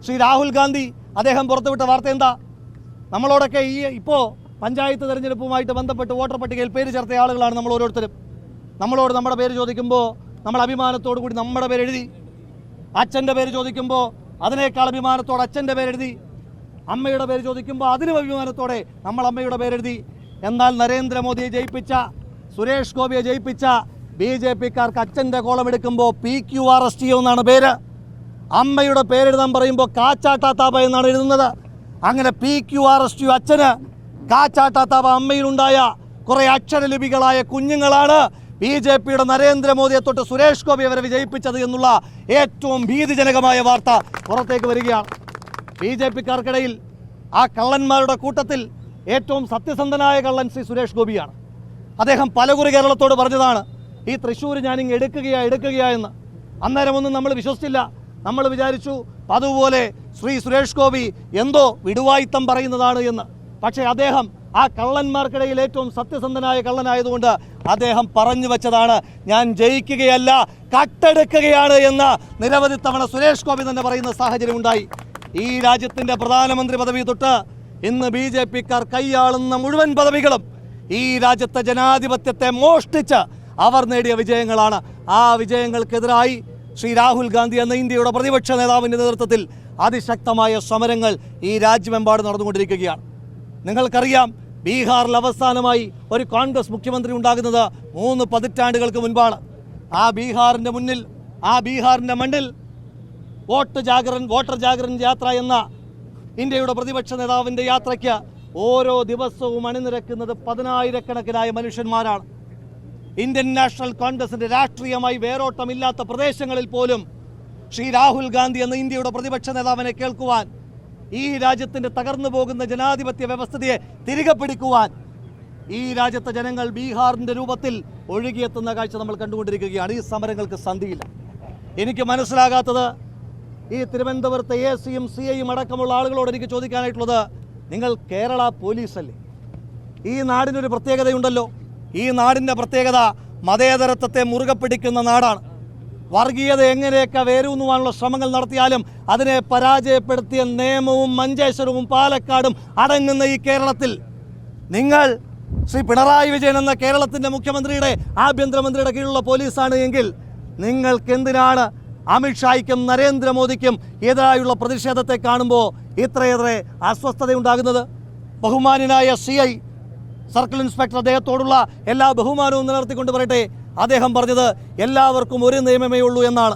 ശ്രീ രാഹുൽ ഗാന്ധി അദ്ദേഹം പുറത്തുവിട്ട വാർത്ത എന്താ? നമ്മളോടൊക്കെ ഇപ്പോൾ പഞ്ചായത്ത് തെരഞ്ഞെടുപ്പുമായിട്ട് ബന്ധപ്പെട്ട് വോട്ടർ പട്ടികയിൽ പേര് ചേർത്ത ആളുകളാണ് നമ്മൾ ഓരോരുത്തരും. നമ്മളോട് നമ്മുടെ പേര് ചോദിക്കുമ്പോൾ നമ്മൾ അഭിമാനത്തോടു കൂടി നമ്മുടെ പേര് എഴുതി. അച്ഛൻ്റെ പേര് ചോദിക്കുമ്പോൾ അതിനേക്കാൾ അഭിമാനത്തോടെ അച്ഛൻ്റെ പേരെഴുതി. അമ്മയുടെ പേര് ചോദിക്കുമ്പോൾ അതിനും അഭിമാനത്തോടെ നമ്മൾ അമ്മയുടെ പേരെഴുതി. എന്നാൽ നരേന്ദ്രമോദിയെ ജയിപ്പിച്ച, സുരേഷ് ഗോപിയെ ജയിപ്പിച്ച BJP-ക്കാർക്ക് അച്ഛൻ്റെ കോളം എടുക്കുമ്പോൾ PQRST എന്നാണ് പേര്. അമ്മയുടെ പേരെഴുതാൻ പറയുമ്പോൾ കാച്ചാട്ടാത്താപ എന്നാണ് എഴുതുന്നത്. അങ്ങനെ PQRST അച്ഛന്, കാച്ചാട്ടാത്താപ അമ്മയിലുണ്ടായ കുറേ അക്ഷരലിപികളായ കുഞ്ഞുങ്ങളാണ് BJP-യുടെ നരേന്ദ്രമോദിയെ തൊട്ട് സുരേഷ് ഗോപിയെ വരെ വിജയിപ്പിച്ചത് എന്നുള്ള ഏറ്റവും ഭീതിജനകമായ വാർത്ത പുറത്തേക്ക് വരികയാണ്. BJP-ക്കാർക്കിടയിൽ ആ കള്ളന്മാരുടെ കൂട്ടത്തിൽ ഏറ്റവും സത്യസന്ധനായ കള്ളൻ ശ്രീ സുരേഷ് ഗോപിയാണ്. അദ്ദേഹം പലകുറി കേരളത്തോട് പറഞ്ഞതാണ്, ഈ തൃശ്ശൂർ ഞാനിങ്ങ് എടുക്കുകയാ എന്ന്. അന്നേരമൊന്നും നമ്മൾ വിശ്വസിച്ചില്ല. നമ്മൾ വിചാരിച്ചു അതുപോലെ ശ്രീ സുരേഷ് ഗോപി എന്തോ വിടുവായിത്തം പറയുന്നതാണ് എന്ന്. പക്ഷേ അദ്ദേഹം ആ കള്ളന്മാർക്കിടയിൽ ഏറ്റവും സത്യസന്ധനായ കള്ളനായതുകൊണ്ട് അദ്ദേഹം പറഞ്ഞു വെച്ചതാണ്, ഞാൻ ജയിക്കുകയല്ല കട്ടെടുക്കുകയാണ് എന്ന് നിരവധി തവണ സുരേഷ് ഗോപി തന്നെ പറയുന്ന സാഹചര്യം ഉണ്ടായി. ഈ രാജ്യത്തിൻ്റെ പ്രധാനമന്ത്രി പദവി തൊട്ട് ഇന്ന് BJP-ക്കാർ കൈയാളുന്ന മുഴുവൻ പദവികളും ഈ രാജ്യത്തെ ജനാധിപത്യത്തെ മോഷ്ടിച്ച് അവർ നേടിയ വിജയങ്ങളാണ്. ആ വിജയങ്ങൾക്കെതിരായി ശ്രീ രാഹുൽ ഗാന്ധി എന്ന ഇന്ത്യയുടെ പ്രതിപക്ഷ നേതാവിൻ്റെ നേതൃത്വത്തിൽ അതിശക്തമായ സമരങ്ങൾ ഈ രാജ്യമെമ്പാടും നടന്നുകൊണ്ടിരിക്കുകയാണ്. നിങ്ങൾക്കറിയാം, ബീഹാറിൽ അവസാനമായി ഒരു കോൺഗ്രസ് മുഖ്യമന്ത്രി ഉണ്ടാകുന്നത് 3 പതിറ്റാണ്ടുകൾക്ക് മുൻപാണ്. ആ ബീഹാറിൻ്റെ മുന്നിൽ, ആ ബീഹാറിൻ്റെ മണ്ണിൽ വോട്ടർ ജാഗരൻ യാത്ര എന്ന ഇന്ത്യയുടെ പ്രതിപക്ഷ നേതാവിൻ്റെ യാത്രയ്ക്ക് ഓരോ ദിവസവും അണിനിരക്കുന്നത് 10,000-കണക്കിനായ മനുഷ്യന്മാരാണ്. ഇന്ത്യൻ നാഷണൽ കോൺഗ്രസിൻ്റെ രാഷ്ട്രീയമായി വേരോട്ടമില്ലാത്ത പ്രദേശങ്ങളിൽ പോലും ശ്രീ രാഹുൽ ഗാന്ധി എന്ന ഇന്ത്യയുടെ പ്രതിപക്ഷ നേതാവിനെ കേൾക്കുവാൻ, ഈ രാജ്യത്തിൻ്റെ തകർന്നു പോകുന്ന ജനാധിപത്യ വ്യവസ്ഥയെ തിരികെ പിടിക്കുവാൻ ഈ രാജ്യത്തെ ജനങ്ങൾ ബീഹാറിൻ്റെ രൂപത്തിൽ ഒഴുകിയെത്തുന്ന കാഴ്ച നമ്മൾ കണ്ടുകൊണ്ടിരിക്കുകയാണ്. ഈ സമരങ്ങൾക്ക് സന്ധിയില്ല. എനിക്ക് മനസ്സിലാകാത്തത്, ഈ തിരുവനന്തപുരത്തെ AC-യും CI-യും അടക്കമുള്ള ആളുകളോട് എനിക്ക് ചോദിക്കാനായിട്ടുള്ളത്, നിങ്ങൾ കേരള പോലീസല്ലേ? ഈ നാടിനൊരു പ്രത്യേകതയുണ്ടല്ലോ. ഈ നാടിൻ്റെ പ്രത്യേകത മതേതരത്വത്തെ മുറുകെ പിടിക്കുന്ന നാടാണ്. വർഗീയത എങ്ങനെയൊക്കെ വേരൂന്നുവാനുള്ള ശ്രമങ്ങൾ നടത്തിയാലും അതിനെ പരാജയപ്പെടുത്തിയ നേമവും മഞ്ചേശ്വരവും പാലക്കാടും അടങ്ങുന്ന ഈ കേരളത്തിൽ നിങ്ങൾ ശ്രീ പിണറായി വിജയൻ എന്ന കേരളത്തിൻ്റെ മുഖ്യമന്ത്രിയുടെ ആഭ്യന്തരമന്ത്രിയുടെ കീഴിലുള്ള പോലീസാണ് എങ്കിൽ നിങ്ങൾക്കെന്തിനാണ് അമിത്ഷായ്ക്കും നരേന്ദ്രമോദിക്കും എതിരായുള്ള പ്രതിഷേധത്തെ കാണുമ്പോൾ ഇത്രയേറെ അസ്വസ്ഥതയുണ്ടാകുന്നത്? ബഹുമാന്യനായ CI സർക്കിൾ ഇൻസ്പെക്ടർ അദ്ദേഹത്തോടുള്ള എല്ലാ ബഹുമാനവും നിലനിർത്തിക്കൊണ്ട് പറയട്ടെ, അദ്ദേഹം പറഞ്ഞത് എല്ലാവർക്കും ഒരു നിയമമേ ഉള്ളൂ എന്നാണ്.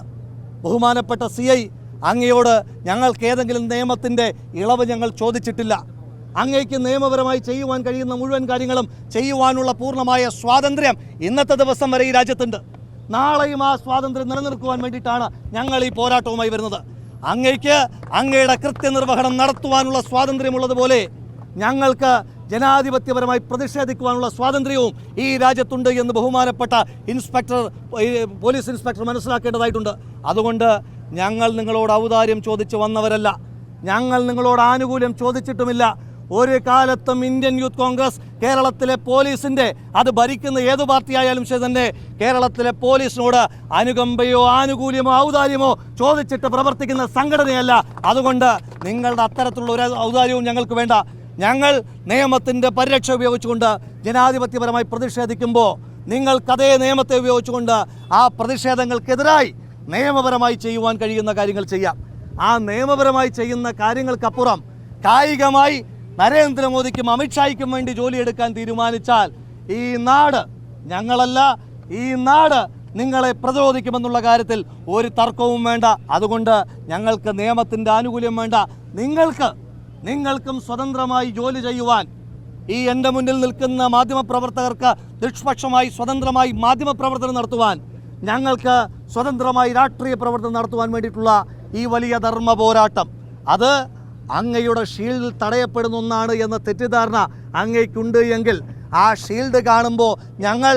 ബഹുമാനപ്പെട്ട CI, അങ്ങയോട് ഞങ്ങൾക്ക് ഏതെങ്കിലും നിയമത്തിൻ്റെ ഇളവ് ഞങ്ങൾ ചോദിച്ചിട്ടില്ല. അങ്ങേക്ക് നിയമപരമായി ചെയ്യുവാൻ കഴിയുന്ന മുഴുവൻ കാര്യങ്ങളും ചെയ്യുവാനുള്ള പൂർണ്ണമായ സ്വാതന്ത്ര്യം ഇന്നത്തെ ദിവസം വരെ ഈ രാജ്യത്തുണ്ട്. നാളെയും ആ സ്വാതന്ത്ര്യം നിലനിർത്തുവാൻ വേണ്ടിയിട്ടാണ് ഞങ്ങൾ ഈ പോരാട്ടവുമായി വരുന്നത്. അങ്ങേക്ക് അങ്ങയുടെ കൃത്യനിർവഹണം നടത്തുവാനുള്ള സ്വാതന്ത്ര്യമുള്ളതുപോലെ ഞങ്ങൾക്ക് ജനാധിപത്യപരമായി പ്രതിഷേധിക്കുവാനുള്ള സ്വാതന്ത്ര്യവും ഈ രാജ്യത്തുണ്ട് എന്ന് ബഹുമാനപ്പെട്ട പോലീസ് ഇൻസ്പെക്ടർ മനസ്സിലാക്കേണ്ടതായിട്ടുണ്ട്. അതുകൊണ്ട് ഞങ്ങൾ നിങ്ങളോട് ഔദാര്യം ചോദിച്ച് വന്നവരല്ല. ഞങ്ങൾ നിങ്ങളോട് ആനുകൂല്യം ചോദിച്ചിട്ടുമില്ല. ഒരു കാലത്തും ഇന്ത്യൻ യൂത്ത് കോൺഗ്രസ് കേരളത്തിലെ പോലീസിൻ്റെ, അത് ഭരിക്കുന്ന ഏതു പാർട്ടിയായാലും ശരി തന്നെ, കേരളത്തിലെ പോലീസിനോട് അനുകമ്പയോ ആനുകൂല്യമോ ഔദാര്യമോ ചോദിച്ചിട്ട് പ്രവർത്തിക്കുന്ന സംഘടനയല്ല. അതുകൊണ്ട് നിങ്ങളുടെ അത്തരത്തിലുള്ള ഒരു ഔദാര്യവും ഞങ്ങൾക്ക് വേണ്ട. ഞങ്ങൾ നിയമത്തിൻ്റെ പരിരക്ഷ ഉപയോഗിച്ചുകൊണ്ട് ജനാധിപത്യപരമായി പ്രതിഷേധിക്കുമ്പോൾ നിങ്ങൾക്കതേ നിയമത്തെ ഉപയോഗിച്ചുകൊണ്ട് ആ പ്രതിഷേധങ്ങൾക്കെതിരായി നിയമപരമായി ചെയ്യുവാൻ കഴിയുന്ന കാര്യങ്ങൾ ചെയ്യാം. ആ നിയമപരമായി ചെയ്യുന്ന കാര്യങ്ങൾക്കപ്പുറം കായികമായി നരേന്ദ്രമോദിക്കും അമിത്ഷായ്ക്കും വേണ്ടി ജോലിയെടുക്കാൻ തീരുമാനിച്ചാൽ ഈ നാട്, ഞങ്ങളല്ല, ഈ നാട് നിങ്ങളെ പ്രതിരോധിക്കുമെന്നുള്ള കാര്യത്തിൽ ഒരു തർക്കവും വേണ്ട. അതുകൊണ്ട് ഞങ്ങൾക്ക് നിയമത്തിൻ്റെ ആനുകൂല്യം വേണ്ട. നിങ്ങൾക്കും സ്വതന്ത്രമായി ജോലി ചെയ്യുവാൻ, ഈ എൻ്റെ മുന്നിൽ നിൽക്കുന്ന മാധ്യമപ്രവർത്തകർക്ക് നിഷ്പക്ഷമായി സ്വതന്ത്രമായി മാധ്യമപ്രവർത്തനം നടത്തുവാൻ, ഞങ്ങൾക്ക് സ്വതന്ത്രമായി രാഷ്ട്രീയ പ്രവർത്തനം നടത്തുവാൻ വേണ്ടിയിട്ടുള്ള ഈ വലിയ ധർമ്മ പോരാട്ടം, അത് അങ്ങയുടെ ഷീൽഡിൽ തടയപ്പെടുന്ന ഒന്നാണ് എന്ന തെറ്റിദ്ധാരണ അങ്ങയ്ക്കുണ്ട് എങ്കിൽ, ആ ഷീൽഡ് കാണുമ്പോൾ ഞങ്ങൾ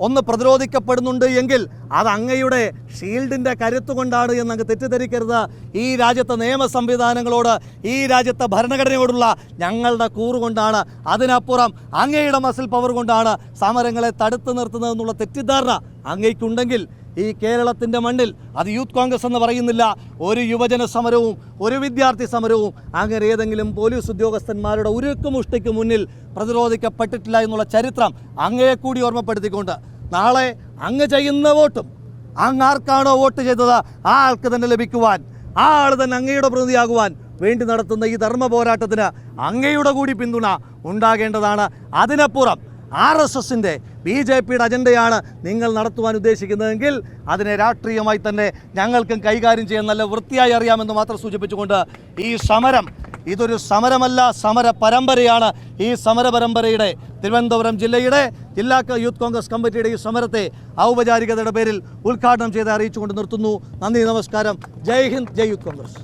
ഒന്ന് പ്രതിരോധിക്കപ്പെടുന്നുണ്ട് എങ്കിൽ അത് അങ്ങയുടെ ഷീൽഡിൻ്റെ കരുത്തുകൊണ്ടാണ് എന്നങ്ങ് തെറ്റിദ്ധരിക്കരുത്. ഈ രാജ്യത്തെ നിയമ സംവിധാനങ്ങളോട്, ഈ രാജ്യത്തെ ഭരണഘടനയോടുള്ള ഞങ്ങളുടെ കൂറുകൊണ്ടാണ്, അതിനപ്പുറം അങ്ങയുടെ മസിൽ പവർ കൊണ്ടാണ് സമരങ്ങളെ തടുത്തു നിർത്തുന്നതെന്നുള്ള തെറ്റിദ്ധാരണ അങ്ങയ്ക്കുണ്ടെങ്കിൽ ഈ കേരളത്തിൻ്റെ മണ്ണിൽ അത് യൂത്ത് കോൺഗ്രസ് എന്ന് പറയുന്നില്ല, ഒരു യുവജന സമരവും ഒരു വിദ്യാർത്ഥി സമരവും അങ്ങനെ ഏതെങ്കിലും പോലീസ് ഉദ്യോഗസ്ഥന്മാരുടെ ഉരുക്കുമുഷ്ടിക്ക് മുന്നിൽ പ്രതിരോധിക്കപ്പെട്ടിട്ടില്ല എന്നുള്ള ചരിത്രം അങ്ങയെ കൂടി ഓർമ്മപ്പെടുത്തിക്കൊണ്ട് നാളെ അങ്ങ് ചെയ്യുന്ന വോട്ടും അങ്ങ് ആർക്കാണോ വോട്ട് ചെയ്തത് ആ ആൾക്ക് തന്നെ ലഭിക്കുവാൻ, ആ ആൾ തന്നെ അങ്ങയുടെ പ്രതിനിധിയാകുവാൻ വേണ്ടി നടത്തുന്ന ഈ ധർമ്മ പോരാട്ടത്തിന് അങ്ങയുടെ കൂടി പിന്തുണ ഉണ്ടാകേണ്ടതാണ്. അതിനപ്പുറം RSSൻ്റെ BJPയുടെ അജണ്ടയാണ് നിങ്ങൾ നടത്തുവാൻ ഉദ്ദേശിക്കുന്നതെങ്കിൽ അതിനെ രാഷ്ട്രീയമായി തന്നെ ഞങ്ങൾക്കും കൈകാര്യം ചെയ്യാൻ നല്ല വൃത്തിയായി അറിയാമെന്ന് മാത്രം സൂചിപ്പിച്ചുകൊണ്ട് ഈ സമരം ഇതൊരു സമരമല്ല, സമര പരമ്പരയാണ്. ഈ സമര പരമ്പരയുടെ തിരുവനന്തപുരം ജില്ലയുടെ ജില്ലാ യൂത്ത് കോൺഗ്രസ് കമ്മിറ്റിയുടെ ഈ സമരത്തെ ഔപചാരികതയുടെ പേരിൽ ഉദ്ഘാടനം ചെയ്ത് അറിയിച്ചുകൊണ്ട് നിർത്തുന്നു. നന്ദി, നമസ്കാരം. ജയ് ഹിന്ദ്, ജയ് യൂത്ത് കോൺഗ്രസ്.